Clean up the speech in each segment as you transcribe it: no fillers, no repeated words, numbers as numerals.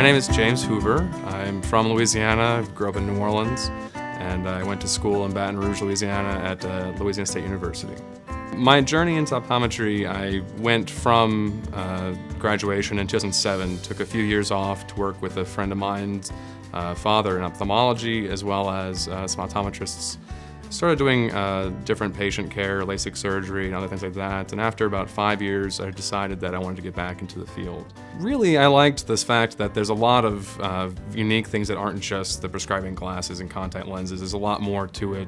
name is James Hoover. I'm from Louisiana, grew up in New Orleans, and I went to school in Baton Rouge, Louisiana at Louisiana State University. My journey into optometry, I went from graduation in 2007, took a few years off to work with a friend of mine's father in ophthalmology, as well as some optometrists. Started doing different patient care, LASIK surgery, and other things like that. And after about 5 years, I decided that I wanted to get back into the field. Really, I liked this fact that there's a lot of unique things that aren't just the prescribing glasses and contact lenses. There's a lot more to it.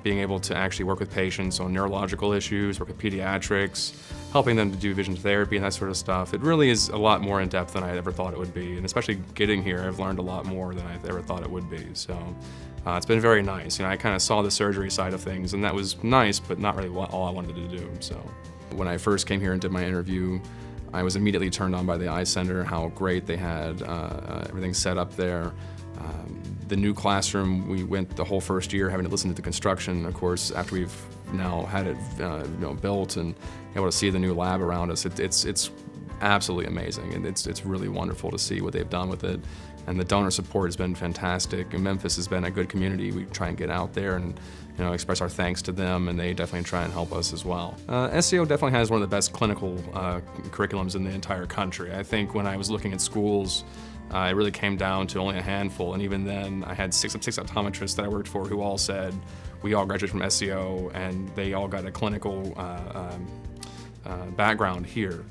Being able to actually work with patients on neurological issues, work with pediatrics, helping them to do vision therapy and that sort of stuff. It really is a lot more in depth than I ever thought it would be. And especially getting here, I've learned a lot more than I ever thought it would be. So it's been very nice. You know, I kind of saw the surgery side of things, and that was nice, but not really all I wanted to do. So when I first came here and did my interview, I was immediately turned on by the eye center, how great they had everything set up there. The new classroom, we went the whole first year having to listen to the construction. Of course, after we've now had it built and able to see the new lab around us, it's absolutely amazing, and it's really wonderful to see what they've done with it. And the donor support has been fantastic. And Memphis has been a good community. We try and get out there and express our thanks to them, and they definitely try and help us as well. SCO definitely has one of the best clinical curriculums in the entire country. I think when I was looking at schools, it really came down to only a handful, and even then I had six optometrists that I worked for who all said we all graduated from SCO, and they all got a clinical background here.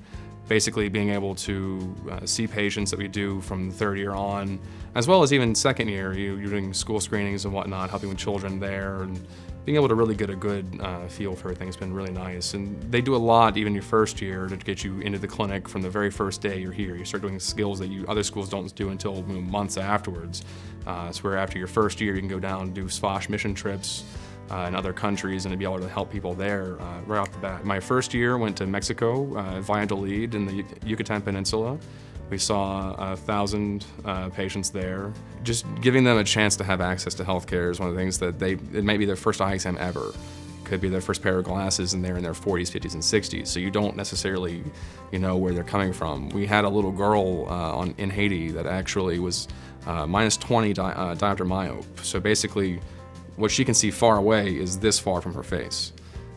Basically being able to see patients that we do from the third year on, as well as even second year, you're doing school screenings and whatnot, helping with children there, and being able to really get a good feel for everything has been really nice. And they do a lot even your first year to get you into the clinic from the very first day you're here. You start doing skills that other schools don't do until months afterwards. So where after your first year you can go down and do SPOSH mission trips in other countries and to be able to help people there right off the bat. My first year went to Mexico, Valladolid in the Yucatan Peninsula. We saw 1,000 patients there. Just giving them a chance to have access to healthcare is one of the things that it might be their first eye exam ever. Could be their first pair of glasses, and they're in their 40s, 50s, and 60s, so you don't necessarily where they're coming from. We had a little girl in Haiti that actually was minus 20 diopter myope. So basically, what she can see far away is this far from her face.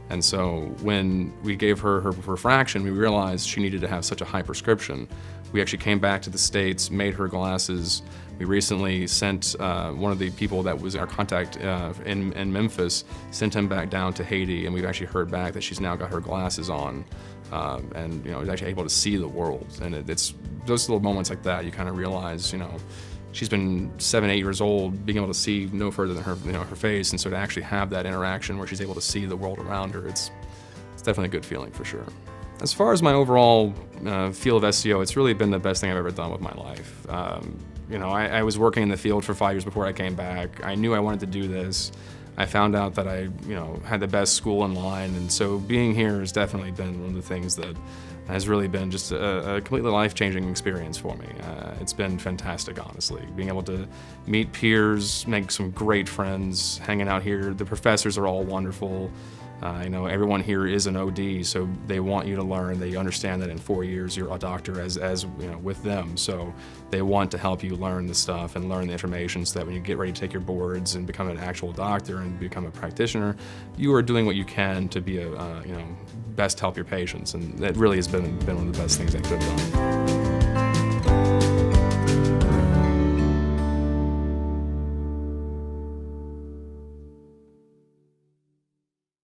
And so when we gave her refraction, we realized she needed to have such a high prescription. We actually came back to the States, made her glasses. We recently sent one of the people that was our contact in Memphis, sent him back down to Haiti, and we've actually heard back that she's now got her glasses on and is actually able to see the world. And it's those little moments like that you kind of realize, she's been 7, 8 years old, being able to see no further than her, her face, and so to actually have that interaction where she's able to see the world around her, it's definitely a good feeling for sure. As far as my overall feel of SCO, it's really been the best thing I've ever done with my life. I was working in the field for 5 years before I came back. I knew I wanted to do this. I found out that I, had the best school in line, and so being here has definitely been one of the things that has really been just a completely life-changing experience for me. It's been fantastic, honestly. Being able to meet peers, make some great friends, hanging out here. The professors are all wonderful. Everyone here is an OD, so they want you to learn. They understand that in 4 years you're a doctor as with them. So they want to help you learn the stuff and learn the information so that when you get ready to take your boards and become an actual doctor and become a practitioner, you are doing what you can to be best help your patients. And that really has been one of the best things I could have done.